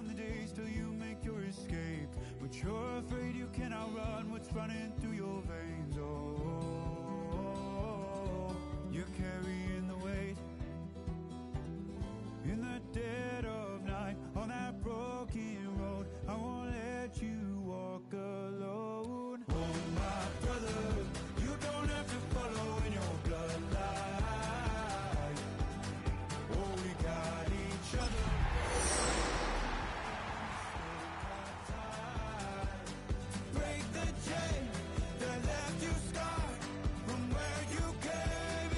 down the days till you make your escape, but you're afraid you can outrun what's running through your veins. Oh, you're carrying the weight in the dead of night on that broken road. I won't let you walk alone. Oh, my brother, you don't have to follow in your bloodline. Oh, we got each other. Break the chain that left you scarred from where you came.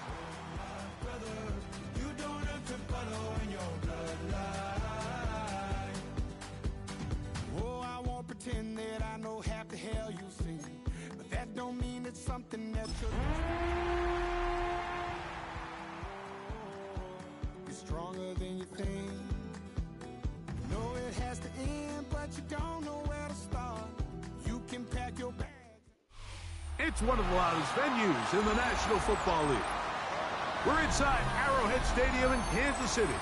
Oh, my brother, you don't have to follow in your bloodline. Oh, I won't pretend that I know half the hell you see, but that don't mean it's something that you're stronger than you think. You know it has to end, but you don't know where to start. You can pack your bags. It's one of the loudest venues in the National Football League. We're inside Arrowhead Stadium in Kansas City,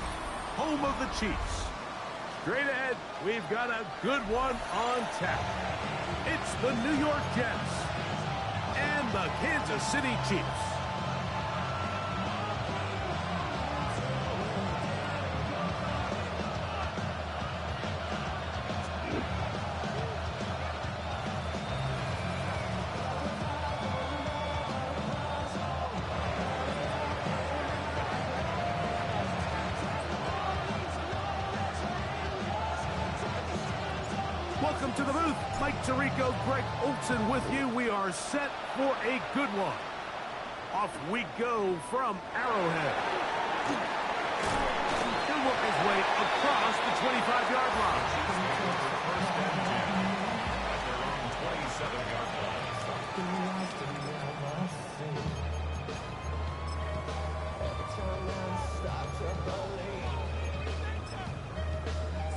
home of the Chiefs. Straight ahead, we've got a good one on tap. It's the New York Jets and the Kansas City Chiefs. Welcome to the booth. Mike Tirico, Greg Olson with you. We are set for a good one. Off we go from Arrowhead. He'll work his way across the 25-yard line. First down, 27-yard line.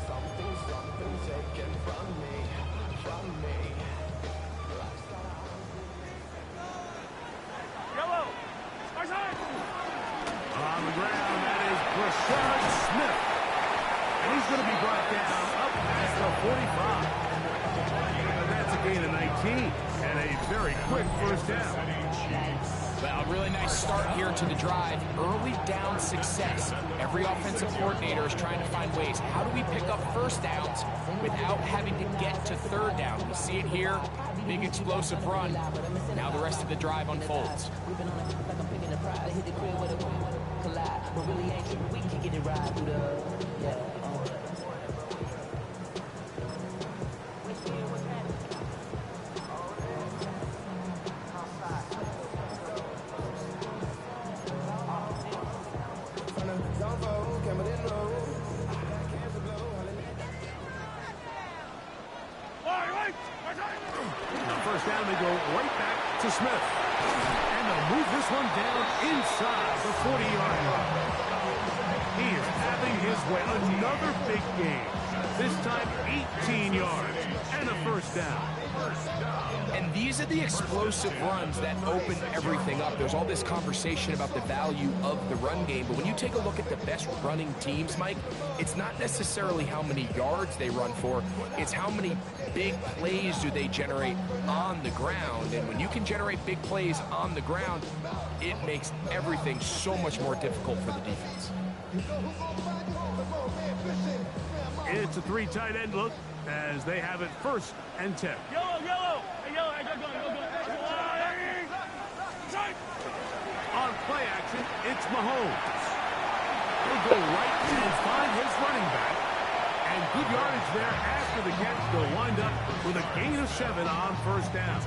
Something taken from me. Yellow! On the ground, that is Brashad Smith. And he's going to be brought down up at the 45. And that's a gain of 19. And a very quick first down. Well, really nice start here to the drive. Early down success. Every offensive coordinator is trying to find ways. How do we pick up first downs without having to get to third down? We see it here. Big explosive run. Now the rest of the drive unfolds. First down, they go right back to Smith. And they'll move this one down inside the 40-yard line. He is having his way. Another big game. This time 18 yards and a first down. And these are the explosive runs that open everything up. There's all this conversation about the value of the run game, but when you take a look at the best running teams, Mike, it's not necessarily how many yards they run for, it's how many big plays do they generate on the ground. And when you can generate big plays on the ground, it makes everything so much more difficult for the defense. It's a three tight end look as they have it 1st and 10. Yellow! Hey, yellow, go. On play action, it's Mahomes. He'll go right in and find his running back. And good yardage there after the catch. They'll wind up with a gain of 7 on first down.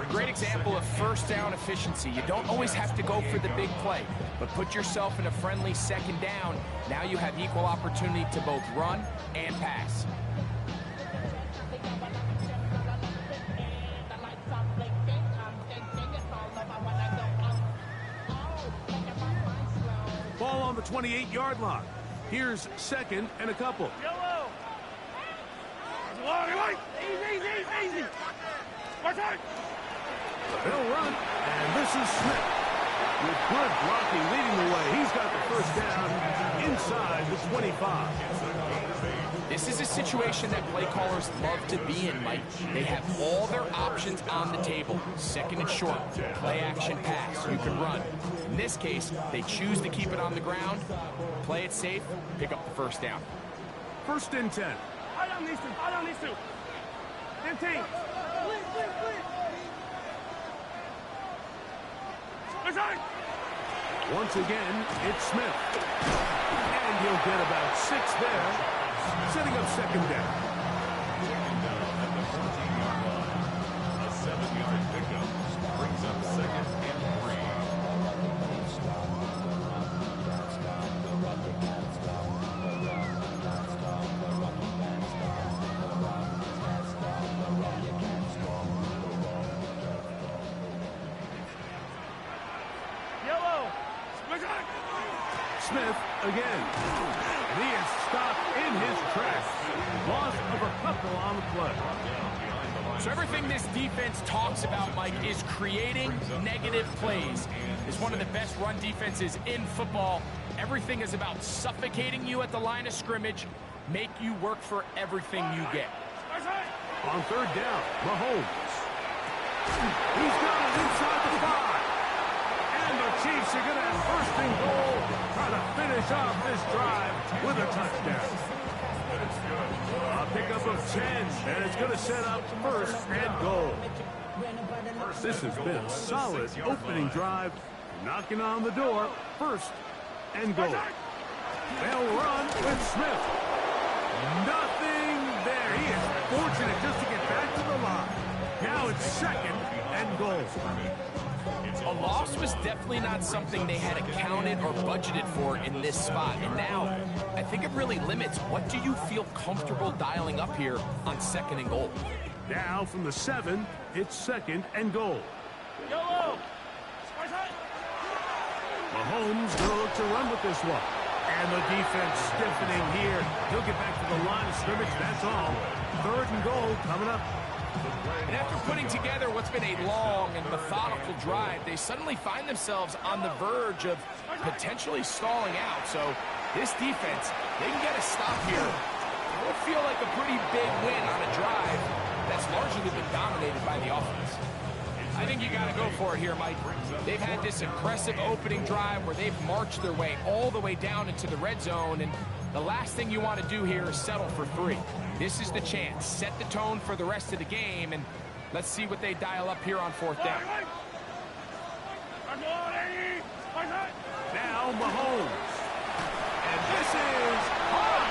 A great example of first down efficiency. You don't always have to go for the big play, but put yourself in a friendly second down. Now you have equal opportunity to both run and pass. Ball on the 28-yard line. Here's 2nd and a couple. Yellow! Easy! They'll run, and this is Smith. With good blocking leading the way, he's got the first down inside the 25. This is a situation that play callers love to be in, Mike. They have all their options on the table. Second and short, play action pass, you can run. In this case, they choose to keep it on the ground, play it safe, pick up the first down. First and 10. I don't need to. 15. Once again, it's Smith. And he'll get about 6 there, setting up second down. A 7-yard pickup brings up second and 3. Smith again. He is stopped in his tracks. Loss of a couple on the play. So everything this defense talks about, Mike, is creating negative plays. It's one of the best run defenses in football. Everything is about suffocating you at the line of scrimmage, make you work for everything you get. On third down, Mahomes. He's got it inside the 5. And the Chiefs are going to have first and goal, try to finish off this drive with a touchdown. A pickup of 10, and it's going to set up first and goal. This has been a solid opening drive, knocking on the door, first and goal. They'll run with Smith. Nothing there. He is fortunate just to get back to the line. Now it's second and goal. A loss was definitely not something they had accounted or budgeted for in this spot. And now, I think it really limits what do you feel comfortable dialing up here on second and goal. Now from the 7, it's second and goal. Mahomes going to look to run with this one. And the defense stiffening here. He'll get back to the line of scrimmage, that's all. Third and goal coming up. And after putting together what's been a long and methodical drive, they suddenly find themselves on the verge of potentially stalling out. So this defense, they can get a stop here. It will feel like a pretty big win on a drive that's largely been dominated by the offense. I think you got to go for it here, Mike. They've had this impressive opening drive where they've marched their way all the way down into the red zone, and the last thing you want to do here is settle for 3. This is the chance. Set the tone for the rest of the game, and let's see what they dial up here on fourth down. Now Mahomes. And this is hot.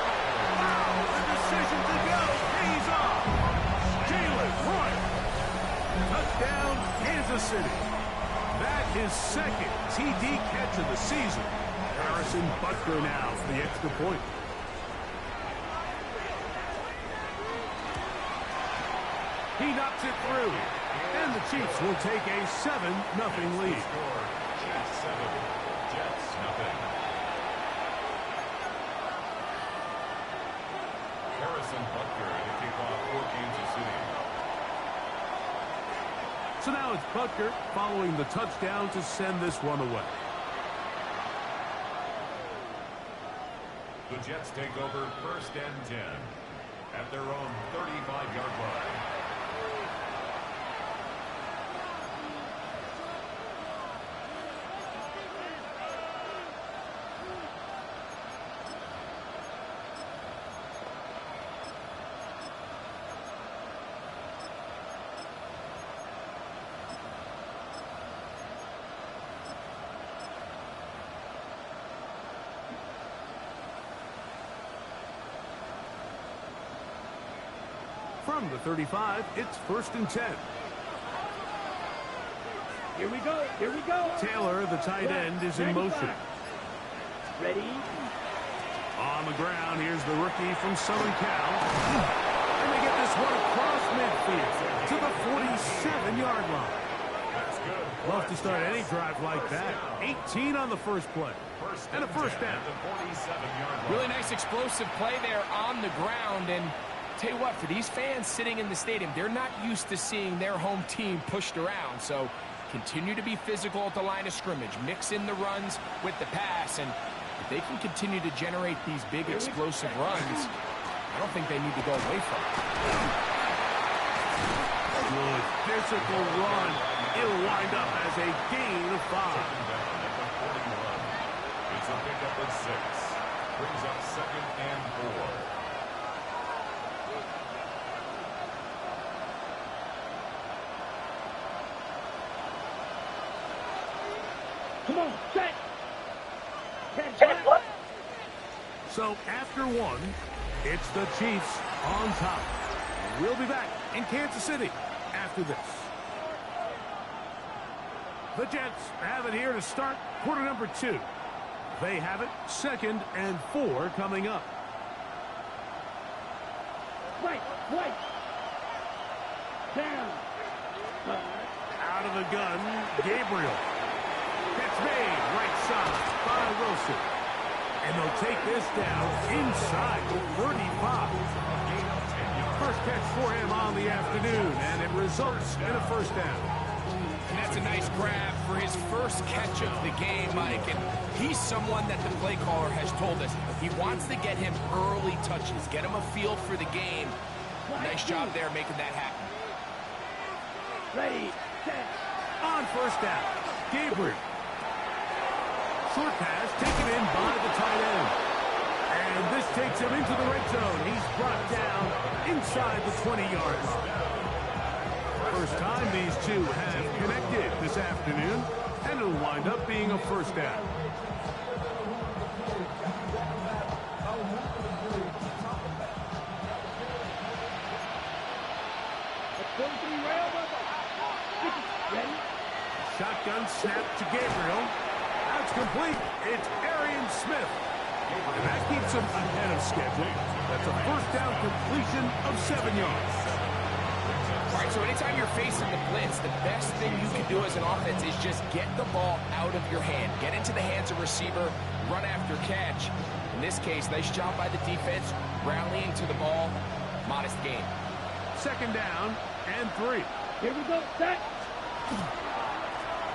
The decision to go pays off. Jalen Bryant. Touchdown, Kansas City. That is second TD catch of the season. Harrison Butker now for the extra point. He knocks it through. And the Chiefs will take a 7-0 lead. Chiefs 7, Jets nothing. Harrison Butker to kick off for Kansas City. So now it's Butker following the touchdown to send this one away. The Jets take over first and 10 at their own 35-yard line. From the 35, it's first and 10. Here we go. Taylor, the tight end, is in motion. Ready? On the ground, here's the rookie from Southern Cal. And they get this one across midfield to the 47-yard line. That's good. Love to start any drive like that. 18 on the first play. And a first down. Really nice explosive play there on the ground. And tell you what, for these fans sitting in the stadium, they're not used to seeing their home team pushed around. So continue to be physical at the line of scrimmage, mix in the runs with the pass, and if they can continue to generate these big explosive runs, I don't think they need to go away from it. Good physical run. It'll wind up as a gain of 5. It's a pickup of 6. Brings up 2nd and 4. Come on, set. So after 1, it's the Chiefs on top. We'll be back in Kansas City after this. The Jets have it here to start quarter number 2. They have it 2nd and 4 coming up. Right. Down. Out of the gun, Gabriel. Catch made, right side by Wilson. And they'll take this down inside the 35. First catch for him on the afternoon, and it results in a first down. And that's a nice grab for his first catch of the game, Mike. And he's someone that the play caller has told us he wants to get him early touches, get him a feel for the game. Nice job there making that happen. Ready, set. On first down, Gabriel. Short pass taken in by the tight end. And this takes him into the red zone. He's brought down inside the 20-yard line. First time these two have connected this afternoon, and it'll wind up being a first down. Shotgun snap to Gabriel. That's complete. It's Arian Smith. And that keeps him ahead of schedule. That's a first down completion of 7 yards. All right, so anytime you're facing the blitz, the best thing you can do as an offense is just get the ball out of your hand. Get into the hands of receiver, run after catch. In this case, nice job by the defense, rallying to the ball. Modest gain. Second down and 3. Here we go, set.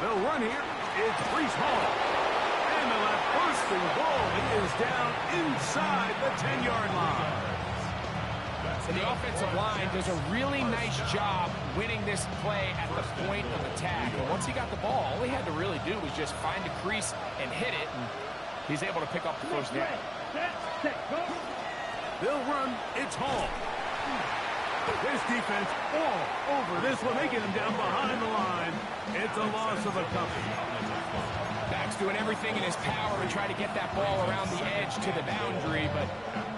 They'll run here. It's Breece Hall. And they'll have first and goal. He is down inside the 10-yard line. And the offensive line does a really nice job winning this play at the point of attack. And once he got the ball, all he had to really do was just find a crease and hit it. And he's able to pick up the first down. They'll run. It's Hall. This defense all over this one. They get him down behind the line. It's a loss of a couple. Back's doing everything in his power to try to get that ball around the edge to the boundary, but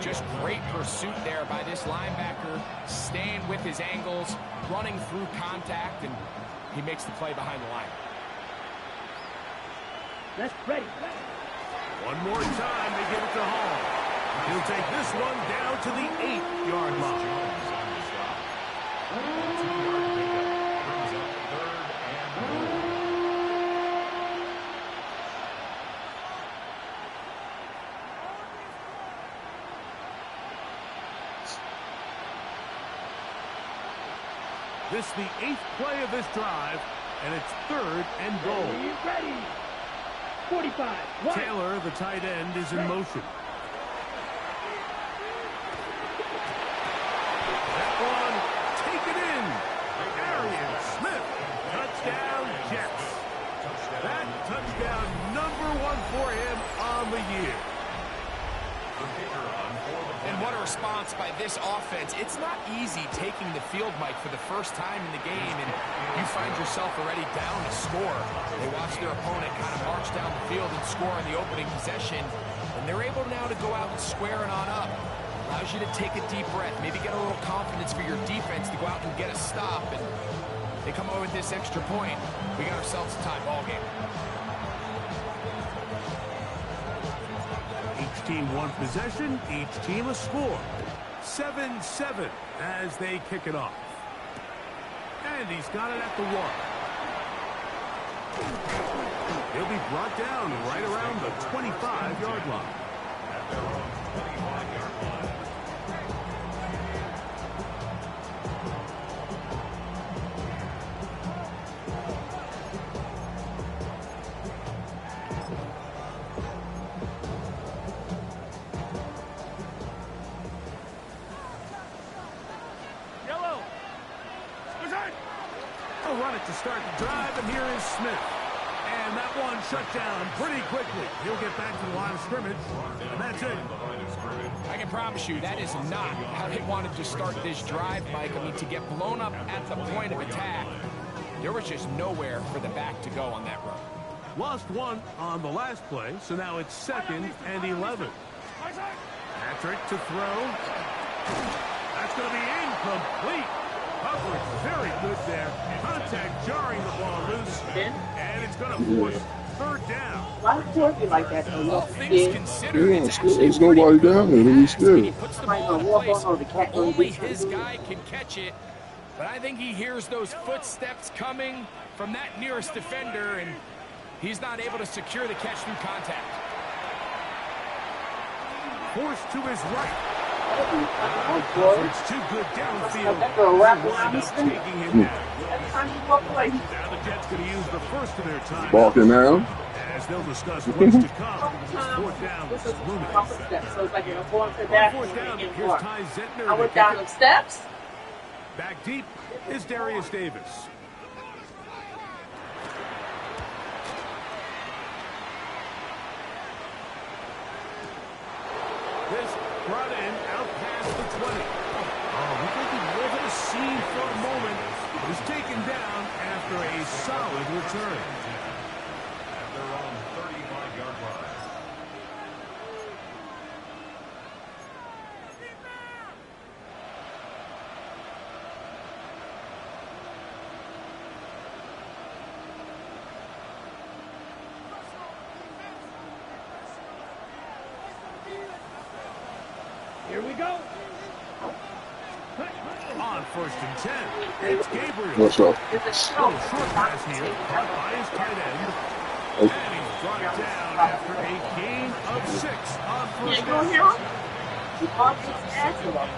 just great pursuit there by this linebacker, staying with his angles, running through contact, and he makes the play behind the line. That's ready. One more time, they give it to Hall. He'll take this one down to the 8-yard line. This is the 8th play of this drive, and it's 3rd and goal. Ready. 45. One. Taylor, the tight end, is in motion. That one taken in. Arian Smith. Touchdown, Jets. That touchdown number 1 for him on the year. And what a response by this offense. It's not easy taking the field, Mike, for the first time in the game, and you find yourself already down to score. They watch their opponent kind of march down the field and score in the opening possession, and they're able now to go out and square it on up. Allows you to take a deep breath, maybe get a little confidence for your defense to go out and get a stop, and they come over with this extra point. We got ourselves a tie ball game. Each team one possession, each team a score. 7-7 as they kick it off. And he's got it at the 1. He'll be brought down right around the 25-yard line. At their own 25-yard line. start the drive, and here is Smith. And that one shut down pretty quickly. He'll get back to the line of scrimmage, and that's it. I can promise you that is not how they wanted to start this drive, Mike. I mean, to get blown up at the point of attack, there was just nowhere for the back to go on that run. Lost one on the last play, so now it's 2nd and 11. Patrick to throw. That's going to be incomplete. Coverage very good there. Contact jarring the ball loose. And it's going to force 3rd down. Why would you like that? All things considered, it's actually there's nobody down there. He's fast. scared. He puts the ball in place. Only his guy can catch it. But I think he hears those footsteps coming from that nearest defender, and he's not able to secure the catch through contact. Forced to his right. It's too good downfield. Taking him down. Now the Jets going to use the first of their time. Walking now. As they'll discuss what's to come. 4th down. This is looming. So it's like you're going to that. 4th down. Here's Ty Zentner. I went down the steps. Back deep is Darius Davis. This brought in out past the 20. Oh, we think he lived a scene for a moment. He was taken down after a solid return. And they're on 35-yard line. Here we go. On 1st and 10, it's Gabriel. What's up? It's a show. Little short pass here, caught by his tight end. And he's brought it down after a gain of 6 on 1st You don't hear down. him? You called his ass off.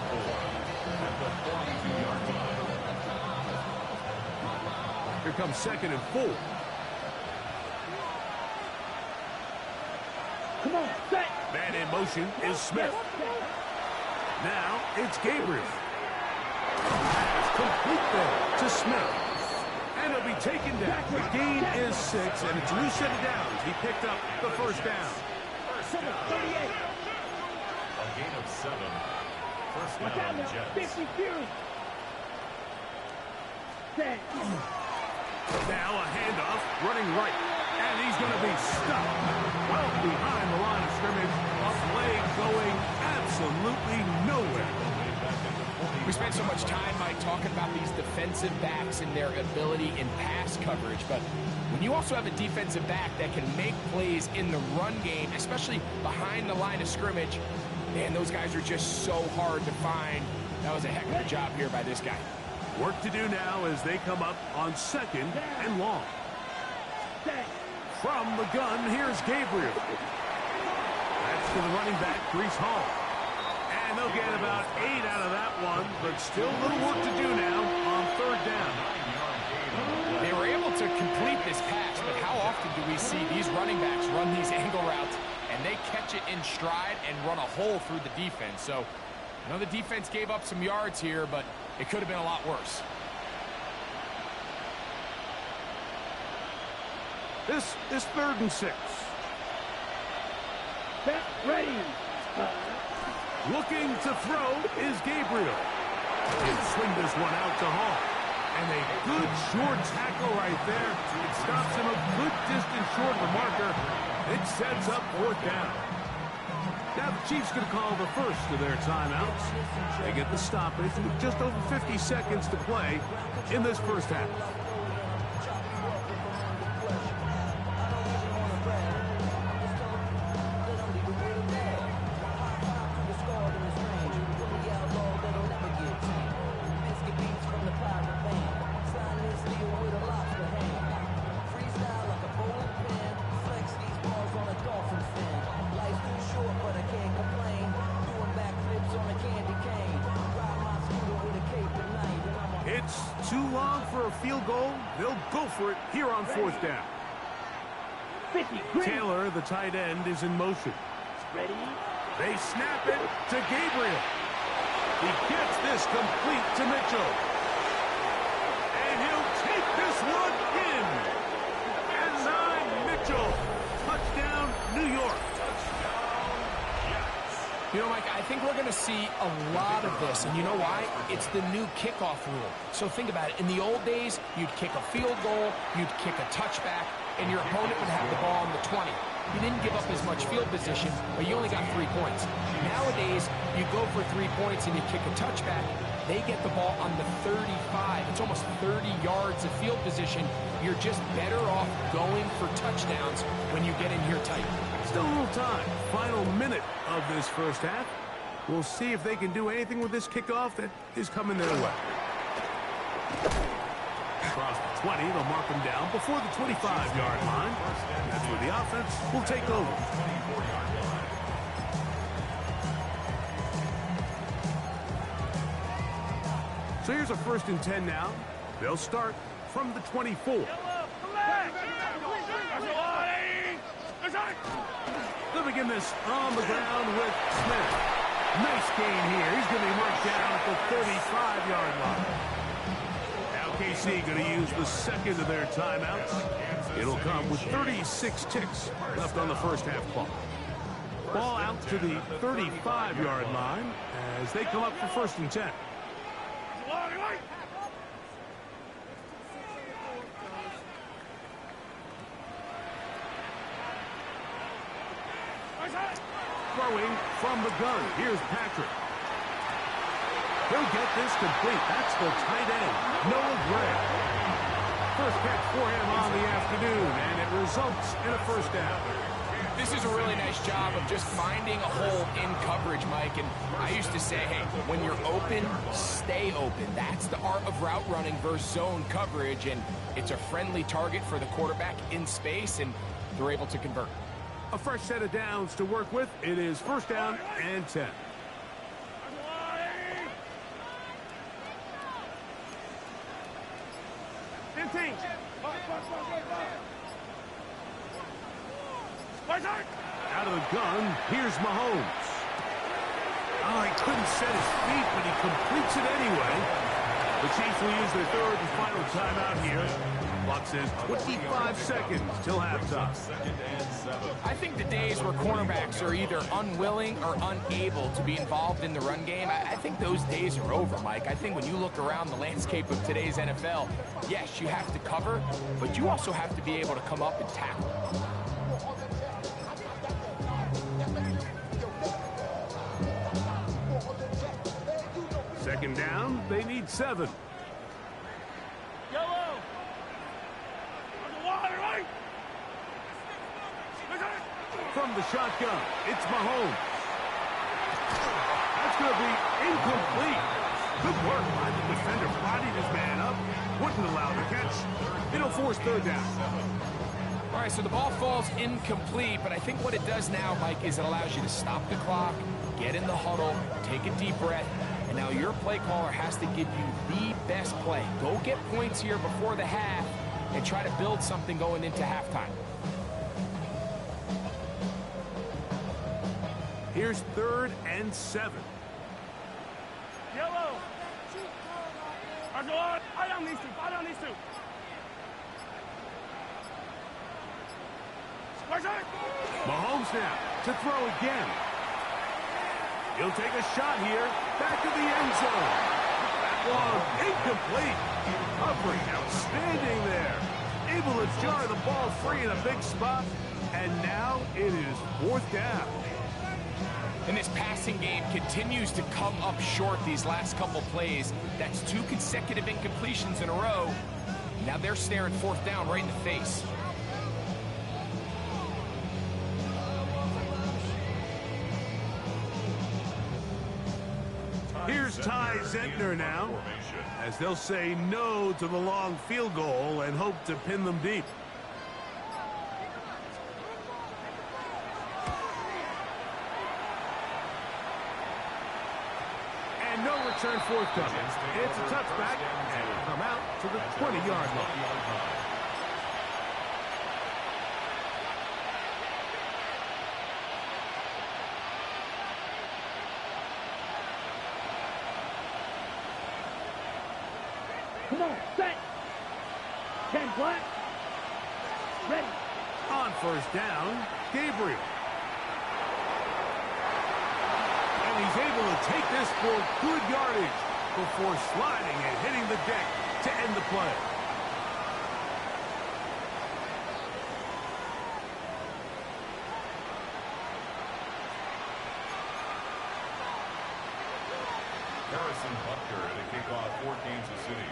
Here comes 2nd and 4. Come on, set. Man in motion is Smith. Now it's Gabriel. Pass complete there to Smith. And he'll be taken down. The gain is 6, and it's a new set of downs. He picked up the 1st down. A gain of 7. First Watch down out on the now. Jets. 50 Fury. Set. Now a handoff, running right. And he's going to be stuck well behind the line of scrimmage. A play going absolutely nowhere. We spent so much time, Mike, talking about these defensive backs and their ability in pass coverage, but when you also have a defensive back that can make plays in the run game, especially behind the line of scrimmage, man, those guys are just so hard to find. That was a heck of a job here by this guy. Work to do now as they come up on 2nd and long. From the gun, here's Gabriel. That's to the running back, Breece Hall. And they'll get about 8 out of that one, but still a little work to do now on 3rd down. They were able to complete this pass, but how often do we see these running backs run these angle routes and they catch it in stride and run a hole through the defense? So, I know the defense gave up some yards here, but it could have been a lot worse. This is 3rd and 6. Set. Ready. Looking to throw is Gabriel. He'll swing this one out to Hall. And a good short tackle right there. It stops him a good distance short of the marker. It sets up 4th down. Now the Chiefs going to call the first of their timeouts. They get the stoppage with just over 50 seconds to play in this first half. It's too long for a field goal. They'll go for it here on 4th down. 50 green. Taylor, the tight end, is in motion. Ready. They snap it to Gabriel. He gets this complete to Mitchell. And he'll take this one Mitchell. Touchdown, New York. You know, Mike, I think we're going to see a lot of this, and you know why? It's the new kickoff rule. So think about it. In the old days, you'd kick a field goal, you'd kick a touchback, and your opponent would have the ball on the 20. You didn't give up as much field position, but you only got 3 points. Nowadays, you go for 3 points and you kick a touchback. They get the ball on the 35. It's almost 30 yards of field position. You're just better off going for touchdowns when you get in here tight. Still a little time. Final minute of this first half. We'll see if they can do anything with this kickoff that is coming their way. Across the 20, they'll mark them down before the 25-yard line. That's where the offense will take over. So here's a 1st and 10 now. They'll start from the 24. They'll begin this on the ground with Smith. Nice gain here. He's going to be marked down at the 35-yard line. Now KC going to use the second of their timeouts. It'll come with 36 ticks left on the first half clock. Ball out to the 35-yard line as they come up for 1st and 10. Throwing from the gun. Here's Patrick. He'll get this complete. That's the tight end, Noah Gray. First catch for him on the afternoon, and it results in a 1st down. This is a really nice job of just finding a hole in coverage, Mike. And I used to say, hey, when you're open, stay open. That's the art of route running versus zone coverage, and it's a friendly target for the quarterback in space, and they're able to convert. A fresh set of downs to work with. It is 1st down and 10. Out of the gun, here's Mahomes. Oh, he couldn't set his feet, but he completes it anyway. The Chiefs will use their 3rd and final timeout here. Clock says 25 seconds till halftime. I think the days where cornerbacks are either unwilling or unable to be involved in the run game, I think those days are over, Mike. I think when you look around the landscape of today's NFL, yes, you have to cover, but you also have to be able to come up and tackle. Second down, they need 7. From the shotgun, it's Mahomes. That's going to be incomplete. Good work by the defender, bodied his man up, wouldn't allow the catch. It'll force 3rd down. All right, so the ball falls incomplete, but I think what it does now, Mike, is it allows you to stop the clock, get in the huddle, take a deep breath, and now your play caller has to give you the best play. Go get points here before the half and try to build something going into halftime. Here's 3rd and 7. Yellow. I don't need to. Mahomes now to throw again. He'll take a shot here. Back to the end zone. That one incomplete. Covering outstanding there. Able to jar the ball free in a big spot. And now it is 4th down. And this passing game continues to come up short these last couple plays. That's 2 consecutive incompletions in a row. Now they're staring 4th down right in the face. Here's Ty Zentner now, as they'll say no to the long field goal and hope to pin them deep. And no return forthcoming. It's a touchback, and it'll come out to the 20-yard line. Come on, set. 10 black. Ready. On On first down, Gabriel. And he's able to take this for good yardage before sliding and hitting the deck to end the play. Harrison Butker to kick off for Kansas City.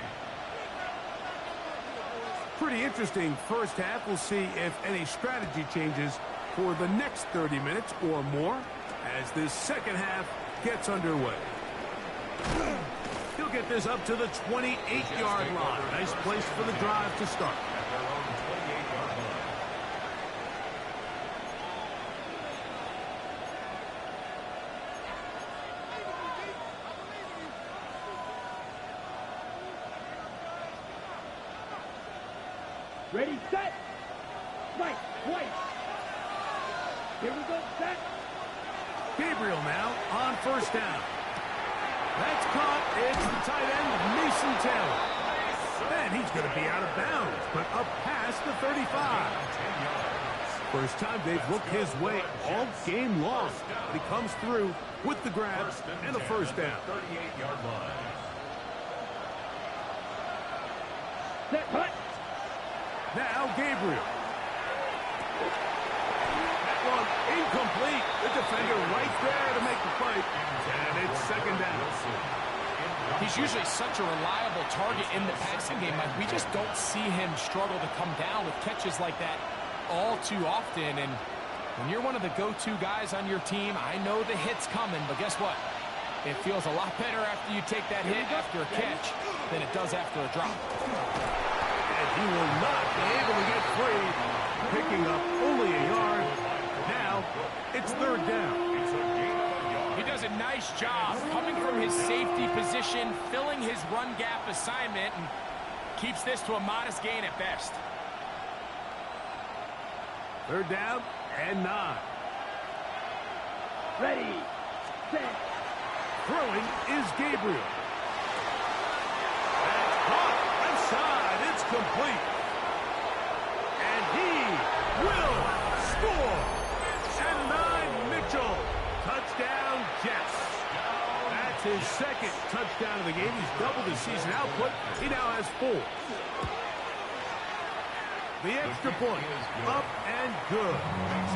Pretty interesting first half. We'll see if any strategy changes for the next 30 minutes or more as this second half gets underway. He'll get this up to the 28-yard line. Nice place for the drive to start. At their own 28-yard line. Ready, set. Right, white. Here we go, set. Gabriel now on first down. That's caught. It's the tight end, Mason Taylor. And he's going to be out of bounds, but up past the 35. First time they've looked his way all game long. He comes through with the grab and a first down. 38-yard line. Set, cut. Now Gabriel. That one incomplete. The defender right there to make the play. And it's second down. He's usually such a reliable target in the passing game. Like, we just don't see him struggle to come down with catches like that all too often. And when you're one of the go-to guys on your team, I know the hit's coming, but guess what? It feels a lot better after you take that hit after a catch than it does after a drop. And he will not be able to get free, picking up only a yard. Now it's third down. He does a nice job coming from his safety position, filling his run gap assignment, and keeps this to a modest gain at best. Third down and 9. Ready, set. Throwing is Gabriel. That's caught. Left side. It's complete. And he will score. And 9 Mitchell. Touchdown Jets. That's his second touchdown of the game. He's doubled his season output. He now has 4. The extra point up and good.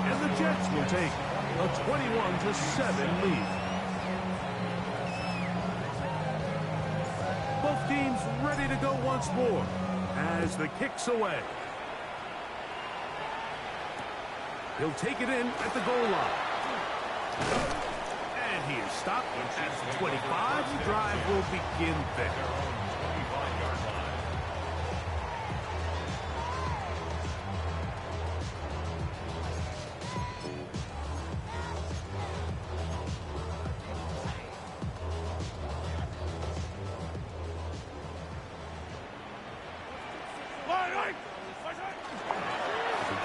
And the Jets will take a 21-7 lead. Both teams ready to go once more as the kick's away. He'll take it in at the goal line. And he is stopped at the 25. The drive will begin there. 25-yard line.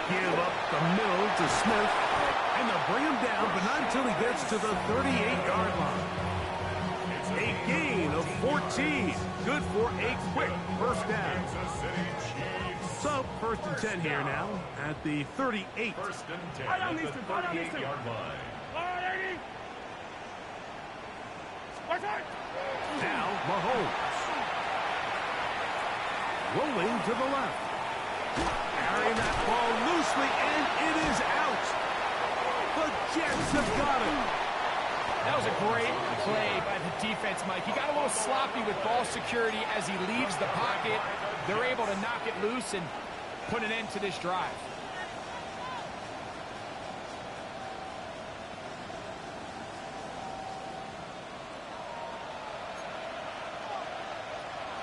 Give up the middle to Smith. And they'll bring him down, but not until he gets to the 38-yard line. A gain of 14. Good for a quick first down. So, first and 10 here now at the 38. First and 10 at the 38-yard line. Now, Mahomes. Rolling to the left. Carrying that ball loosely, and it is out. The Jets have got it. That was a great play by the defense, Mike. He got a little sloppy with ball security as he leaves the pocket. They're able to knock it loose and put an end to this drive.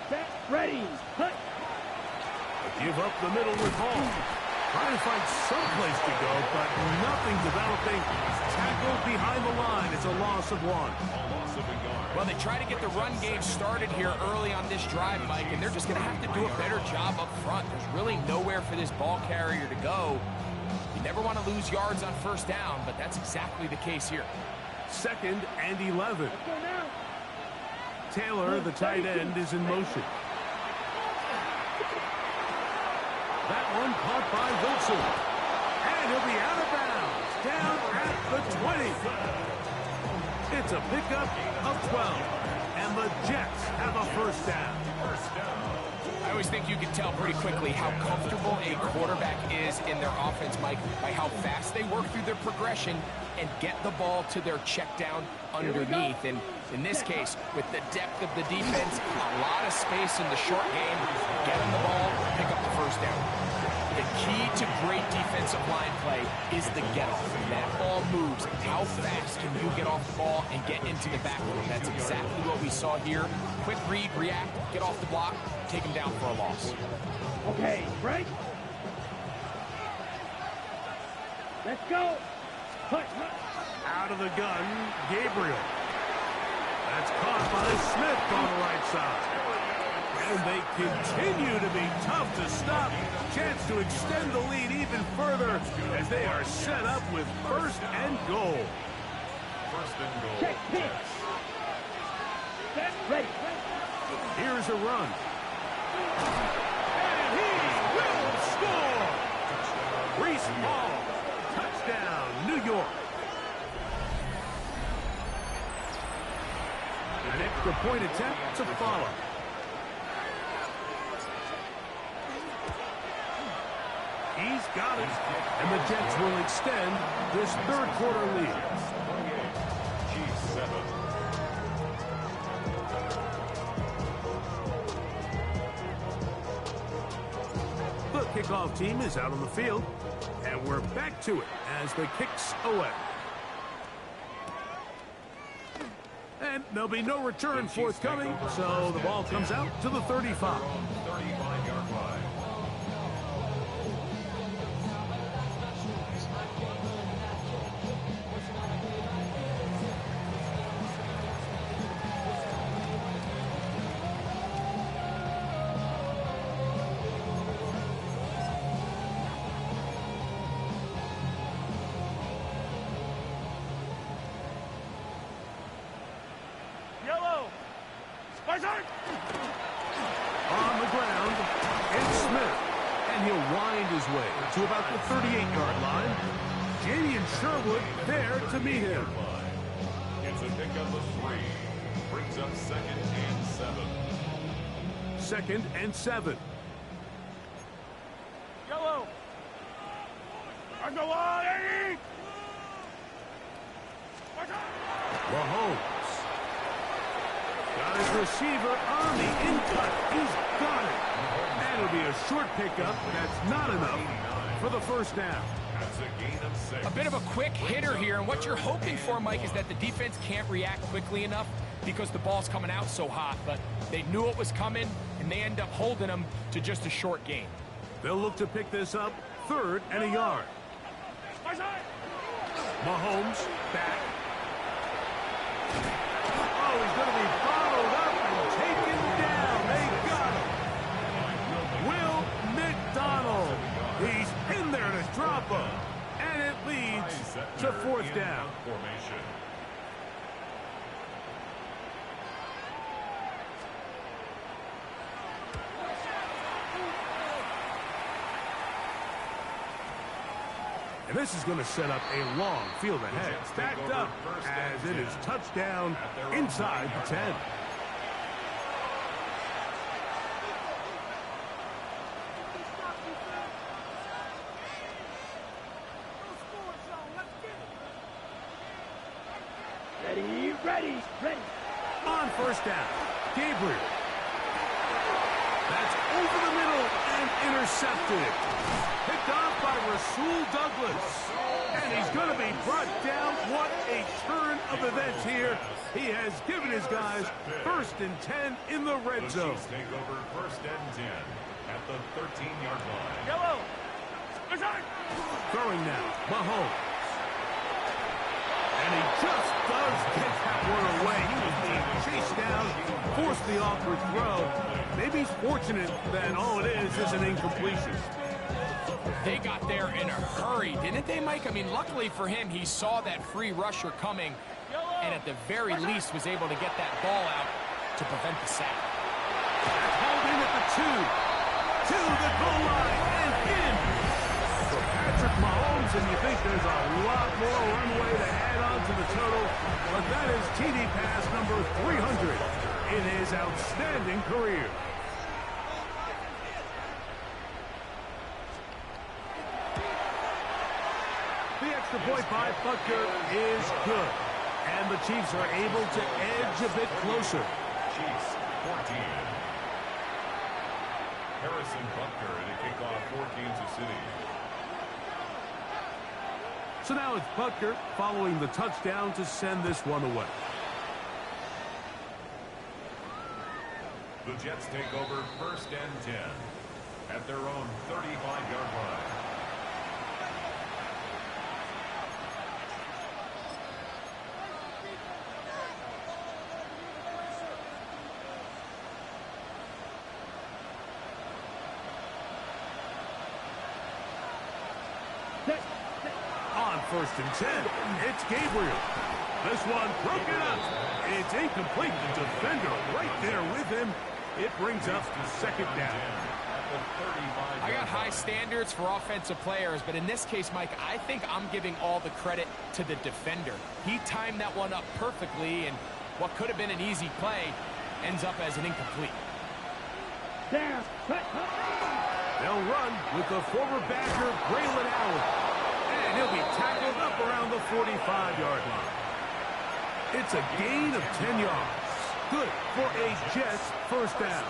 Set, ready, cut. Give up the middle with Hall. Trying to find some place to go, but nothing developing. Tackled behind the line. It's a loss of 1. Loss of a yard. Well, they try to get the run game started here early on this drive, Mike, and they're just going to have to do a better job up front. There's really nowhere for this ball carrier to go. You never want to lose yards on first down, but that's exactly the case here. Second and 11. Let's go now. Taylor, the tight end, is in motion. That one caught by Wilson. And he'll be out of bounds, down at the 20. It's a pickup of 12, and the Jets have a first down. I always think you can tell pretty quickly how comfortable a quarterback is in their offense, Mike, by how fast they work through their progression and get the ball to their check down underneath. And in this case, with the depth of the defense, a lot of space in the short game, get them the ball, pick up the first down. The key to great defensive line play is the get-off. That ball moves. How fast can you get off the ball and get into the backfield? That's exactly what we saw here. Quick read, react, get off the block, take him down for a loss. Okay, break. Let's go. Push. Out of the gun, Gabriel. That's caught by Smith on the right side. And they continue to be tough to stop. Chance to extend the lead even further as they are set up with first and goal. First and goal. Check pitch. Ready. Here's a run. And he will score! Reese Hall. Touchdown, New York. An extra point attempt to follow. He's got it. And the Jets will extend this third quarter lead. G7. The kickoff team is out on the field, and we're back to it as the kick's away. And there'll be no return forthcoming, so the ball comes out to the 35. 35-yard line. Yellow. Spicer. On the ground, it's Smith, and he'll wind his way to about the 38-yard line. Jamie and Sherwood there to meet him. It's a pickup of 3. Brings up second and 7. Second and 7. Yellow. On the line. Mahomes. Got his receiver on the in-cut. He's got it. And it'll be a short pickup. That's not enough for the first down. That's a gain of 6. A bit of a quick hitter here, and what you're hoping for, Mike, is that the defense can't react quickly enough because the ball's coming out so hot, but they knew it was coming, and they end up holding them to just a short gain. They'll look to pick this up, 3rd and a yard. Mahomes back. Oh, he's going to be followed up and taken down. They got him. Will McDonald. He's in there to drop him. And it leads to 4th down. Formation. And this is going to set up a long field ahead. Stacked up as it is touchdown inside the 10. Ready. On first down, Gabriel. That's over the middle and intercepted. Picked off by Rasul Douglas. And he's going to be brought down. What a turn of events here. He has given his guys 1st and 10 in the red zone. Chiefs take over 1st and 10 at the 13-yard line. Yellow. Throwing now, Mahomes. And he just does get that one away. He was being chased down, forced the awkward throw. Maybe he's fortunate that all it is an incompletion. They got there in a hurry, didn't they, Mike? I mean, luckily for him, he saw that free rusher coming, and at the very least was able to get that ball out to prevent the sack. That's hauled in at the 2. To the goal line and in. For Patrick Mahomes, and you think there's a lot more runway to add on to the total, but that is TD pass number 300 in his outstanding career. The extra point by Butker is good, and the Chiefs are able to edge a bit closer. Chiefs 14. Harrison Butker to kick off for Kansas City. So now it's Butker following the touchdown to send this one away. The Jets take over 1st and 10 at their own 35-yard line. On 1st and 10, it's Gabriel. This one broken up. It's incomplete. The defender right there with him. It brings up the 2nd down. I got high standards for offensive players, but in this case, Mike, I think I'm giving all the credit to the defender. He timed that one up perfectly, and what could have been an easy play ends up as an incomplete. They'll run with the former Badger, Braylon Allen. And he'll be tackled up around the 45-yard line. It's a gain of 10 yards. Good for a Jets 1st down.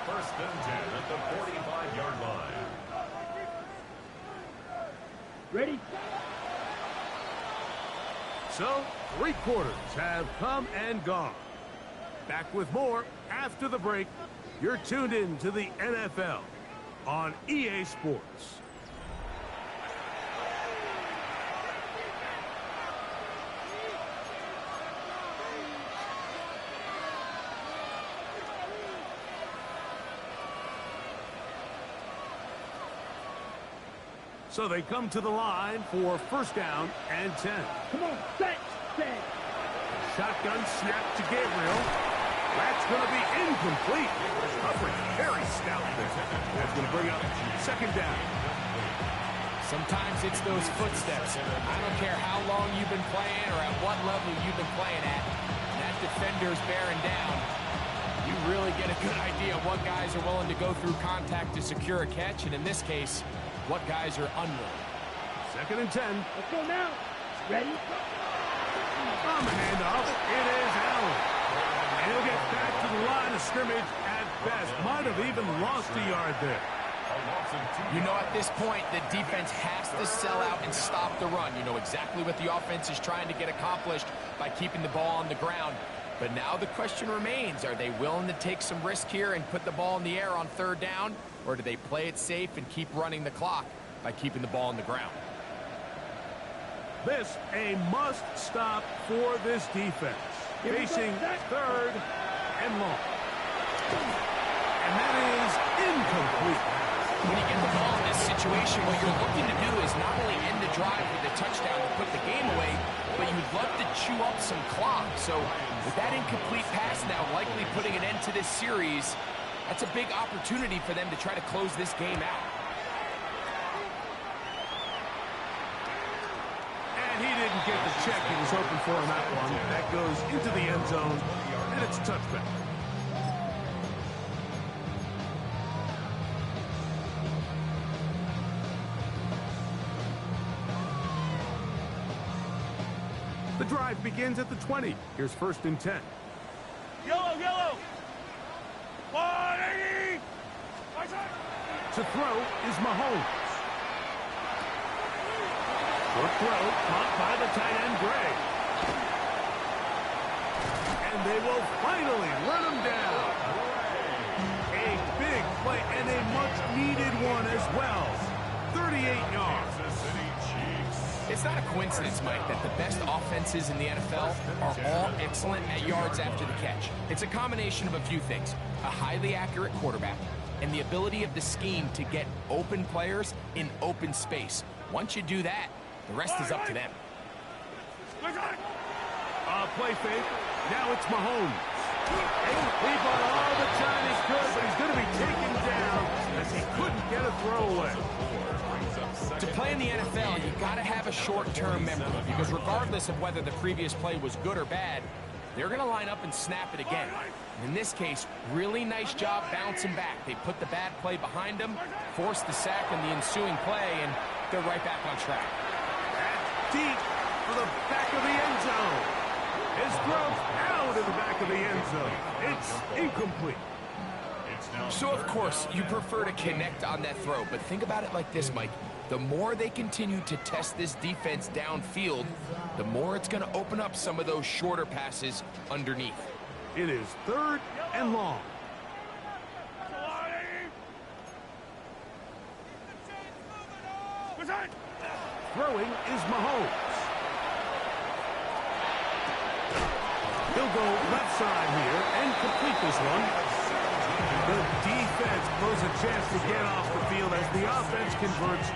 1st and 10 at the 45-yard line. Ready? So, 3 quarters have come and gone. Back with more after the break. You're tuned in to the NFL on EA Sports. So they come to the line for 1st down and 10. Come on, set. Shotgun snap to Gabriel. That's going to be incomplete. Coverage very stout there. That's going to bring up 2nd down. Sometimes it's those footsteps. I don't care how long you've been playing or at what level you've been playing at. That defender's bearing down. You really get a good idea of what guys are willing to go through contact to secure a catch, and in this case, what guys are unwilling. 2nd and 10. Let's go now. Ready? On the handoff, it is Allen. And he'll get back to the line of scrimmage at best. Might have even lost a yard there. You know, at this point, the defense has to sell out and stop the run. You know exactly what the offense is trying to get accomplished by keeping the ball on the ground. But now the question remains, are they willing to take some risk here and put the ball in the air on 3rd down? Or do they play it safe and keep running the clock by keeping the ball on the ground? This a must stop for this defense. Facing 3rd and long. And that is incomplete. When you get the ball in this situation, what you're looking to do is not only end the drive with a touchdown to put the game away, but you'd love to chew up some clock. So with that incomplete pass now likely putting an end to this series, that's a big opportunity for them to try to close this game out. And he didn't get the check he was hoping for on that one. That goes into the end zone, and it's a touchback. The drive begins at the 20. Here's 1st and 10. Yellow. 180. To throw is Mahomes. Short throw, caught by the tight end, Gray. And they will finally run him down. A big play and a much-needed one as well. 38 yards. It's not a coincidence, Mike, that the best offenses in the NFL are all excellent at yards after the catch. It's a combination of a few things. A highly accurate quarterback and the ability of the scheme to get open players in open space. Once you do that, the rest is up to them. Play fake. Now it's Mahomes. Incomplete on all the time he's good, but he's going to be taken down as he couldn't get a throwaway. Brings up To play in the NFL, you got to have a short-term memory because regardless of whether the previous play was good or bad, they're going to line up and snap it again. In this case, really nice job bouncing back. They put the bad play behind them, forced the sack in the ensuing play, and they're right back on track. Deep for the back of the end zone. His throw out of the back of the end zone. It's incomplete. So, of course, you prefer to connect on that throw, but think about it like this, Mike. The more they continue to test this defense downfield, the more it's going to open up some of those shorter passes underneath. It is 3rd and long. Throwing is Mahomes. He'll go left side here and complete this one. The defense blows a chance to get off the field as the offense converts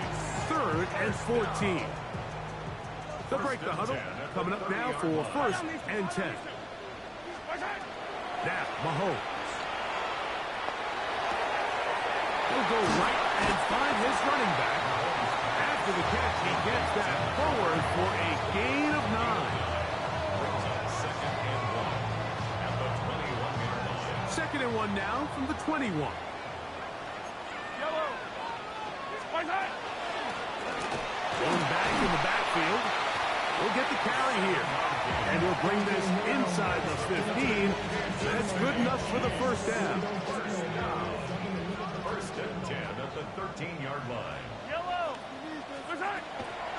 3rd and 14. They'll break the huddle. Coming up now for 1st and 10. Now, Mahomes. He'll go right and find his running back. After the catch, he gets that forward for a gain of 9. 2nd and 1 now from the 21. Going back in the backfield. We'll get the carry here. And he'll bring this inside the 15. That's good enough for the 1st down. 1st and 10 at the 13-yard line.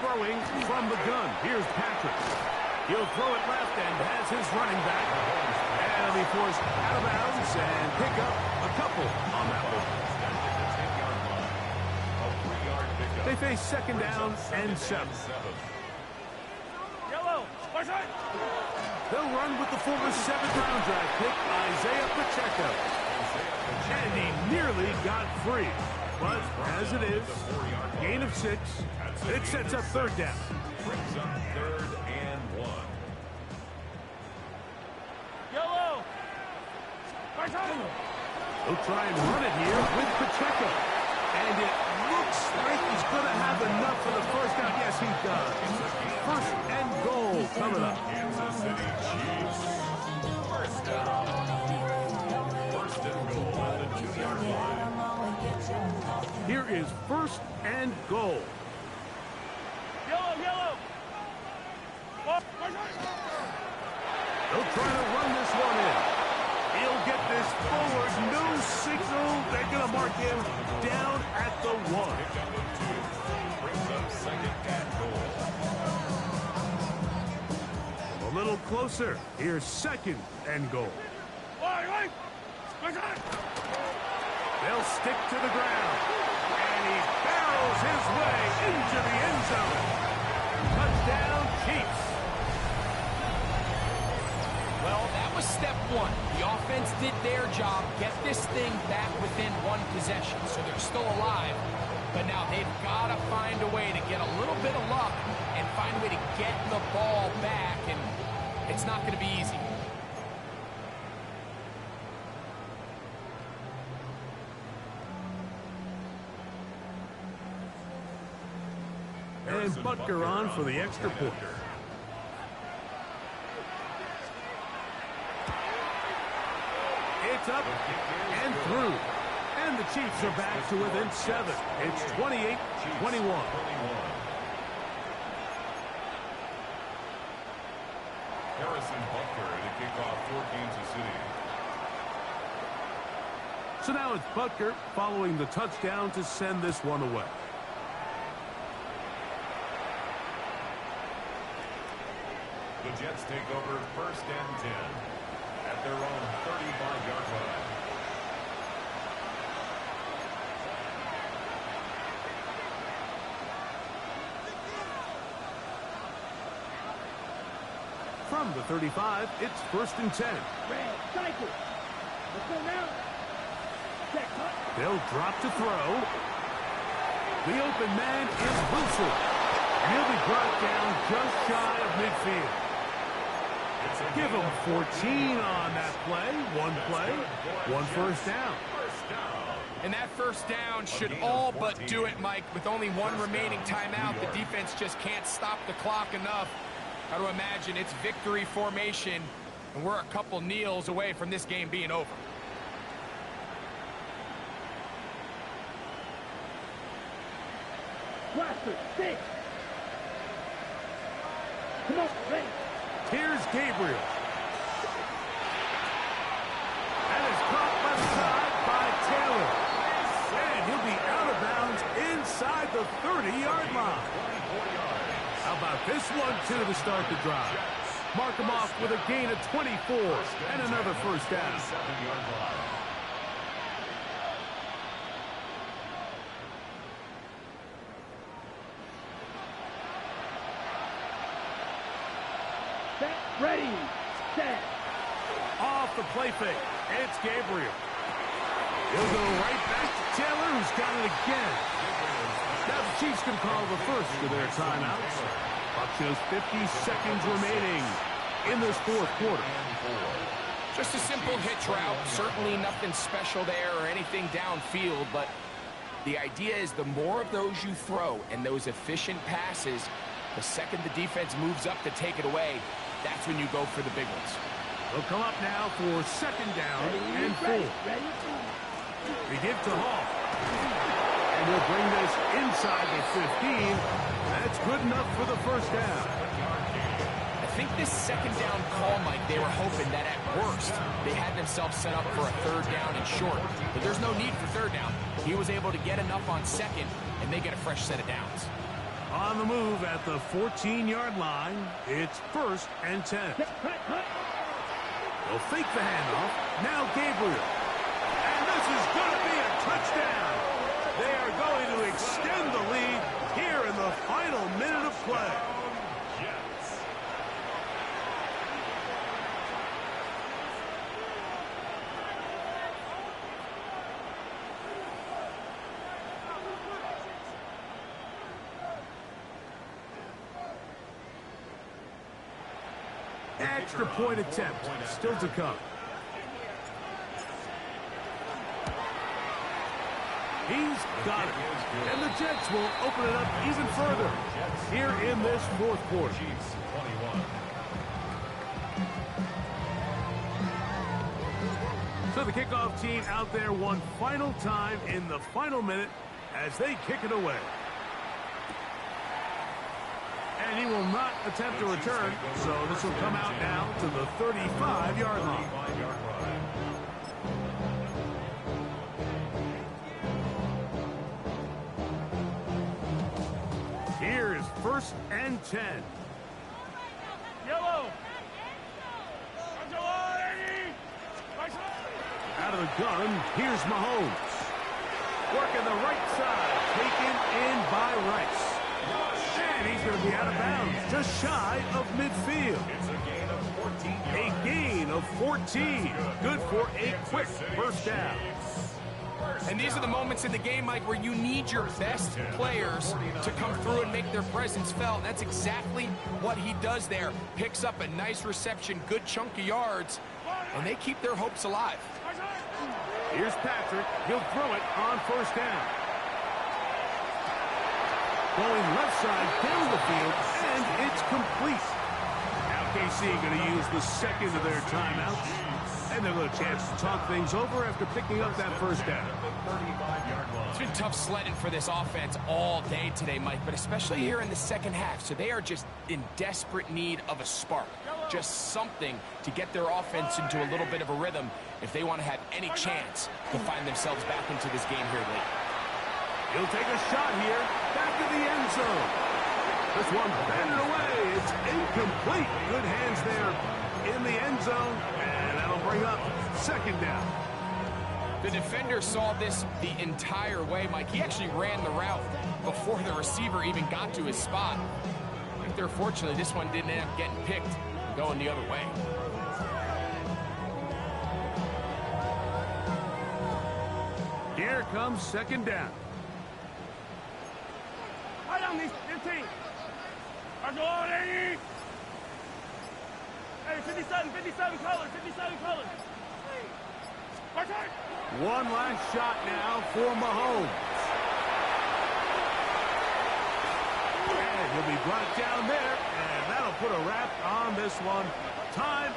Throwing from the gun. Here's Patrick. He'll throw it left and has his running back. And he'll be forced out of bounds and pick up a couple on that one. They face 2nd down and 7. They'll run with the former 7th-round draft pick, Isaiah Pacheco. And he nearly got free. But as it is, gain of 6. It sets up 3rd down. Brings up 3rd and 1. He'll try and run it here with Pacheco. And it looks like he's going to have enough for the 1st down. Yes, he does. 1st and goal coming up. Kansas City Chiefs. 1st down. 1st and goal at the 2-yard line. Here is 1st and goal. They'll try to run this one in. He'll get this forward. No signal. They're going to mark him down at the 1. Brings up 2nd and goal. A little closer. Here's 2nd and goal. They'll stick to the ground. And he barrels his way into the end zone. Touchdown, Chiefs. Well, that was step 1. The offense did their job, get this thing back within 1 possession, so they're still alive. But now they've got to find a way to get a little bit of luck and find a way to get the ball back, and it's not going to be easy. And Butker on for the extra point. It's up and through. And the Chiefs are back to within 7. It's 28-21. Harrison Butker to kick off for Kansas City. So now it's Butker following the touchdown to send this one away. The Jets take over 1st and 10 at their own 35-yard line. From the 35, it's 1st and 10. They'll drop to throw. The open man is Wilson. He'll be brought down just shy of midfield. Give him 14 on that play. 1 play, 1 first down. And that first down should all but do it, Mike. With only one remaining timeout, the defense just can't stop the clock enough. Got to imagine it's victory formation, and we're a couple kneels away from this game being over. Blaster, stick. Come on, ready. Here's Gabriel. And is caught left side by Taylor. And he'll be out of bounds inside the 30-yard line. How about this 1-2 to start the drive? Mark him off with a gain of 24 and another first down. Ready, set. Off the play fake. It's Gabriel. He'll go right back to Taylor, who's got it again. Now the Chiefs can call the first of their timeouts. Clock shows 50 seconds remaining in this fourth quarter. Just a simple hitch route. Certainly nothing special there or anything downfield, but the idea is the more of those you throw and those efficient passes, the second the defense moves up to take it away, that's when you go for the big ones. They'll come up now for second down and 4. They give to Hall. And we'll bring this inside the 15. That's good enough for the first down. I think this second down call, Mike, they were hoping that at worst they had themselves set up for a third down and short. But there's no need for third down. He was able to get enough on second, and they get a fresh set of downs. On the move at the 14-yard line, it's 1st and 10. They'll fake the handoff. Now Gabriel. And this is going to be a touchdown. They are going to extend the lead here in the final minute of play. Extra point attempt still to come. He's got it. And the Jets will open it up even further here in this fourth quarter. So the kickoff team out there one final time in the final minute as they kick it away. And he will not attempt to return, so this will come out now to the 35-yard line. Here is 1st and 10. Yellow. Out of the gun, here's Mahomes. Working the right side, taken in by Rice. And he's going to be out of bounds, just shy of midfield. A gain of 14. Good for a quick first down. And these are the moments in the game, Mike, where you need your best players to come through and make their presence felt. And that's exactly what he does there. Picks up a nice reception, good chunk of yards, and they keep their hopes alive. Here's Patrick. He'll throw it on first down. Going left side down the field, and it's complete. Now KC going to use the second of their timeouts. And they'll get a chance to talk things over after picking up that first down. It's been tough sledding for this offense all day today, Mike, but especially here in the second half. So they are just in desperate need of a spark. Just something to get their offense into a little bit of a rhythm if they want to have any chance to find themselves back into this game here late. He'll take a shot here, back to the end zone. This one batted away. It's incomplete. Good hands there in the end zone, and that'll bring up second down. The defender saw this the entire way, Mike. He actually ran the route before the receiver even got to his spot. I think they're fortunate this one didn't end up getting picked and going the other way. Here comes second down. Right on these 15. Are going 80. Hey, 57 colors, 57 colors. One last shot now for Mahomes. And he'll be brought down there, and that'll put a wrap on this one. Time